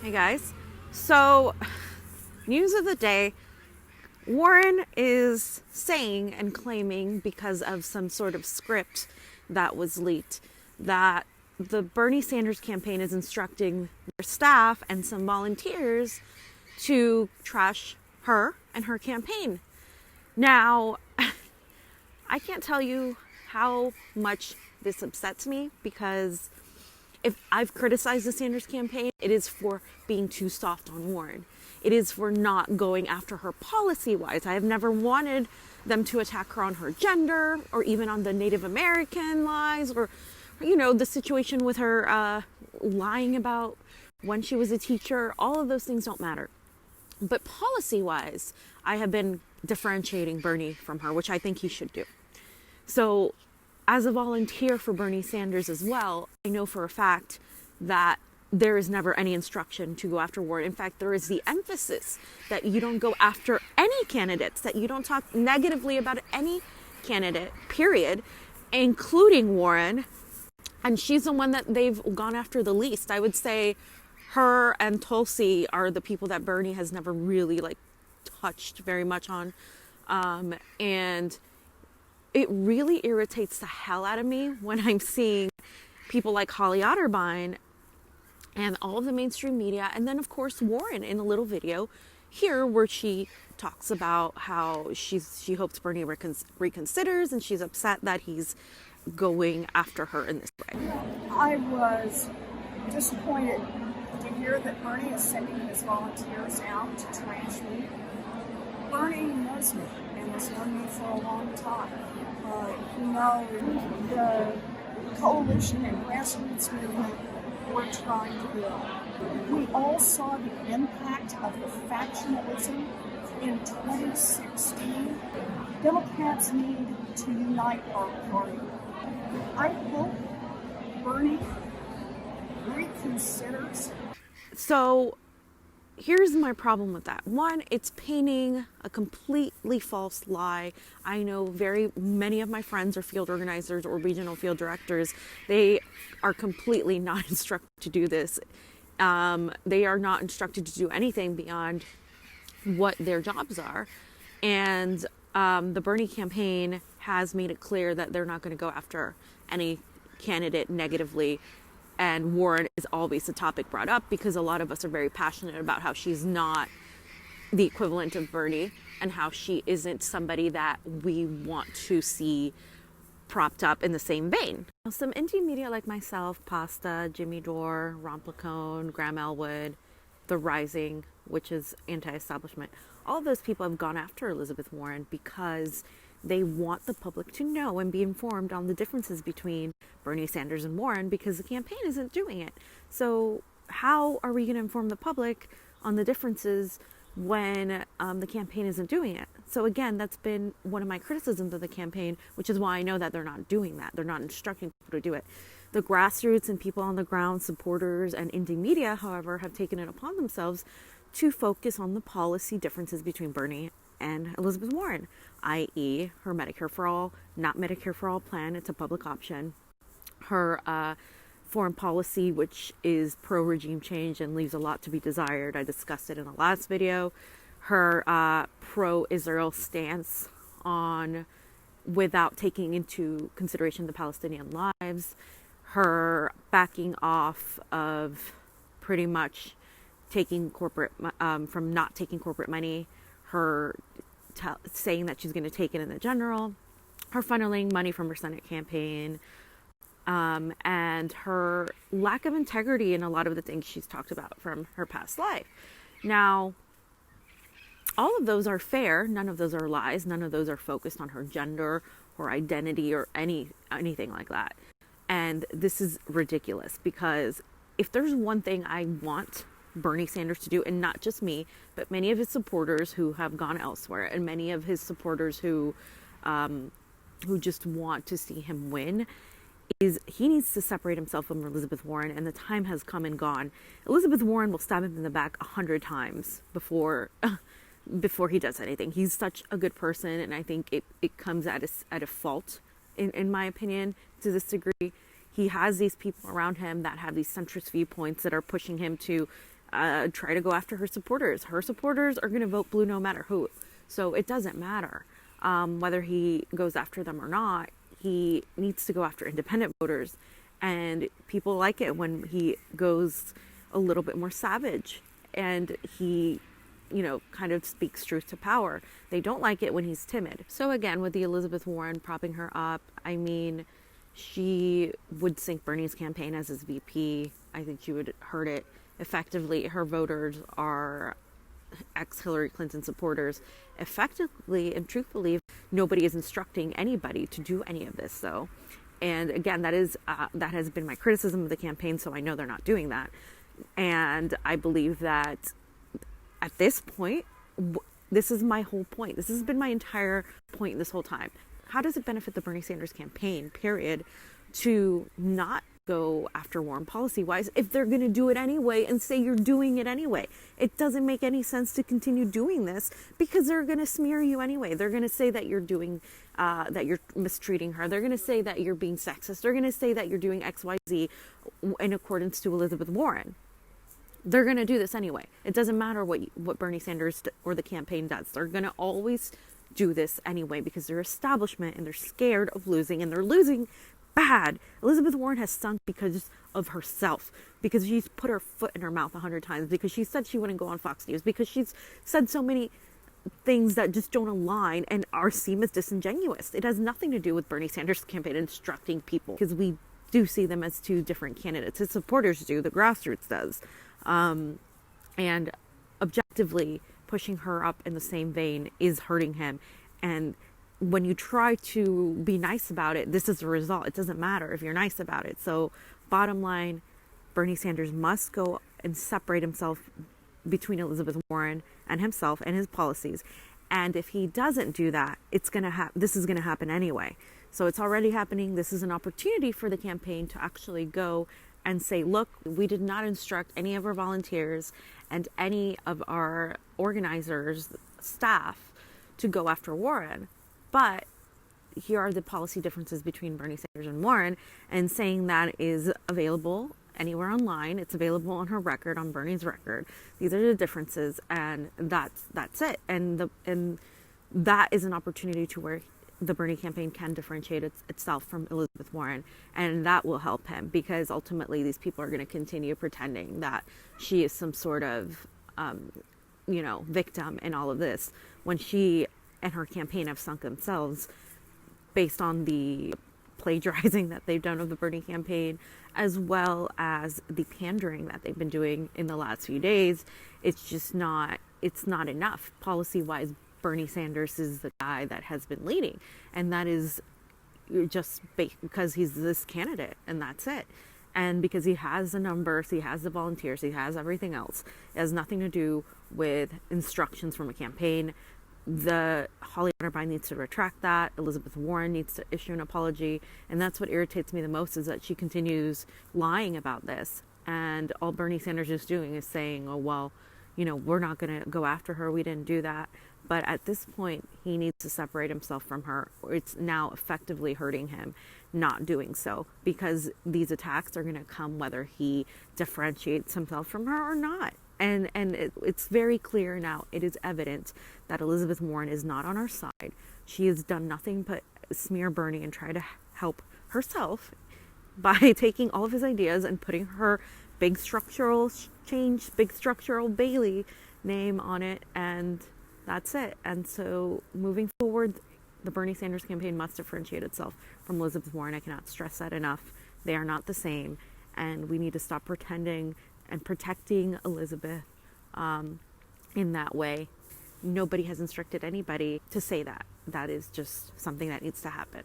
Hey guys. So, news of the day. Warren is saying and claiming, because of some sort of script that was leaked, that the Bernie Sanders campaign is instructing their staff and some volunteers to trash her and her campaign. Now, I can't tell you how much this upsets me, because if I've criticized the Sanders campaign, it is for being too soft on Warren. It is for not going after her policy-wise. I have never wanted them to attack her on her gender, or even on the Native American lies, or, the situation with her lying about when she was a teacher. All of those things don't matter. But policy-wise, I have been differentiating Bernie from her, which I think he should do. So, as a volunteer for Bernie Sanders as well, I know for a fact that there is never any instruction to go after Warren. In fact, there is the emphasis that you don't go after any candidates, that you don't talk negatively about any candidate, period, including Warren. And she's the one that they've gone after the least. I would say her and Tulsi are the people that Bernie has never really touched very much on. And it really irritates the hell out of me when I'm seeing people like Holly Otterbein and all of the mainstream media, and then of course Warren in a little video here where she talks about how she hopes Bernie reconsiders, and she's upset that he's going after her in this way. I was disappointed to hear that Bernie is sending his volunteers out to trash me. Bernie knows me and has known me for a long time. He knows the coalition and grassroots movement we're trying to build. We all saw the impact of the factionalism in 2016. Democrats need to unite our party. I hope Bernie reconsiders. So here's my problem with that. One, it's painting a completely false lie. I know very many of my friends are field organizers or regional field directors. They are completely not instructed to do this. They are not instructed to do anything beyond what their jobs are. And the Bernie campaign has made it clear that they're not going to go after any candidate negatively. And Warren is always a topic brought up because a lot of us are very passionate about how she's not the equivalent of Bernie and how she isn't somebody that we want to see propped up in the same vein. Some indie media like myself, Pasta, Jimmy Dore, Romplicone, Graham Elwood, The Rising, which is anti-establishment, all of those people have gone after Elizabeth Warren because they want the public to know and be informed on the differences between Bernie Sanders and Warren, because the campaign isn't doing it. So how are we going to inform the public on the differences when the campaign isn't doing it? So again, that's been one of my criticisms of the campaign, which is why I know that they're not doing that. They're not instructing people to do it. The grassroots and people on the ground, supporters and indie media, however, have taken it upon themselves to focus on the policy differences between Bernie and Elizabeth Warren, i.e. her Medicare for All, not Medicare for All plan, it's a public option. Her foreign policy, which is pro-regime change and leaves a lot to be desired. I discussed it in the last video. Her pro-Israel stance on without taking into consideration the Palestinian lives. Her backing off of pretty much taking corporate, from not taking corporate money. Her saying that she's going to take it in the general, her funneling money from her Senate campaign, and her lack of integrity in a lot of the things she's talked about from her past life. Now, all of those are fair. None of those are lies. None of those are focused on her gender or identity or anything like that. And this is ridiculous, because if there's one thing I want Bernie Sanders to do, and not just me, but many of his supporters who have gone elsewhere, and many of his supporters who just want to see him win, is he needs to separate himself from Elizabeth Warren, and the time has come and gone. Elizabeth Warren will stab him in the back 100 times before he does anything. He's such a good person, and I think it comes at a fault, in my opinion, to this degree. He has these people around him that have these centrist viewpoints that are pushing him to try to go after her supporters. Her supporters are going to vote blue no matter who. So it doesn't matter whether he goes after them or not. He needs to go after independent voters. And people like it when he goes a little bit more savage and he, kind of speaks truth to power. They don't like it when he's timid. So again, with the Elizabeth Warren propping her up, I mean, she would sink Bernie's campaign as his VP. I think she would hurt it effectively. Her voters are ex-Hillary Clinton supporters. Effectively and truthfully, nobody is instructing anybody to do any of this, though. And again, that has been my criticism of the campaign, so I know they're not doing that. And I believe that at this point, this is my whole point. This has been my entire point this whole time. How does it benefit the Bernie Sanders campaign, period, to not go after Warren policy-wise if they're going to do it anyway and say you're doing it anyway? It doesn't make any sense to continue doing this because they're going to smear you anyway. They're going to say that you're doing, that you're mistreating her. They're going to say that you're being sexist. They're going to say that you're doing X, Y, Z in accordance to Elizabeth Warren. They're going to do this anyway. It doesn't matter what Bernie Sanders or the campaign does. They're going to always do this anyway because they're establishment and they're scared of losing, and they're losing bad. Elizabeth Warren has sunk because of herself, because she's put her foot in her mouth 100 times, because she said she wouldn't go on Fox News, because she's said so many things that just don't align and seem as disingenuous. It has nothing to do with Bernie Sanders' campaign instructing people, because we do see them as two different candidates. His supporters do, the grassroots does. And objectively, pushing her up in the same vein is hurting him. And when you try to be nice about it, this is the result. It doesn't matter if you're nice about it. So bottom line, Bernie Sanders must go and separate himself between Elizabeth Warren and himself and his policies. And if he doesn't do that, this is going to happen anyway. So it's already happening. This is an opportunity for the campaign to actually go and say, look, we did not instruct any of our volunteers and any of our organizers, staff, to go after Warren. But here are the policy differences between Bernie Sanders and Warren, and saying that is available anywhere online. It's available on her record, on Bernie's record. These are the differences, and that's it. And that is an opportunity to where the Bernie campaign can differentiate itself from Elizabeth Warren, and that will help him, because ultimately these people are going to continue pretending that she is some sort of, victim in all of this, when she and her campaign have sunk themselves based on the plagiarizing that they've done of the Bernie campaign, as well as the pandering that they've been doing in the last few days. It's not enough. Policy-wise, Bernie Sanders is the guy that has been leading, and that is just because he's this candidate, and that's it. And because he has the numbers, he has the volunteers, he has everything else. It has nothing to do with instructions from a campaign. Holly Otterbein needs to retract that. Elizabeth Warren needs to issue an apology. And that's what irritates me the most, is that she continues lying about this. And all Bernie Sanders is doing is saying, oh, well, we're not going to go after her. We didn't do that. But at this point, he needs to separate himself from her. It's now effectively hurting him not doing so, because these attacks are going to come whether he differentiates himself from her or not. And it's very clear now. It is evident that Elizabeth Warren is not on our side. She has done nothing but smear Bernie and try to help herself by taking all of his ideas and putting her big structural change, big structural Bailey name on it, and that's it. And so moving forward, the Bernie Sanders campaign must differentiate itself from Elizabeth Warren. I cannot stress that enough. They are not the same, and we need to stop pretending and protecting Elizabeth in that way. Nobody has instructed anybody to say that. That is just something that needs to happen.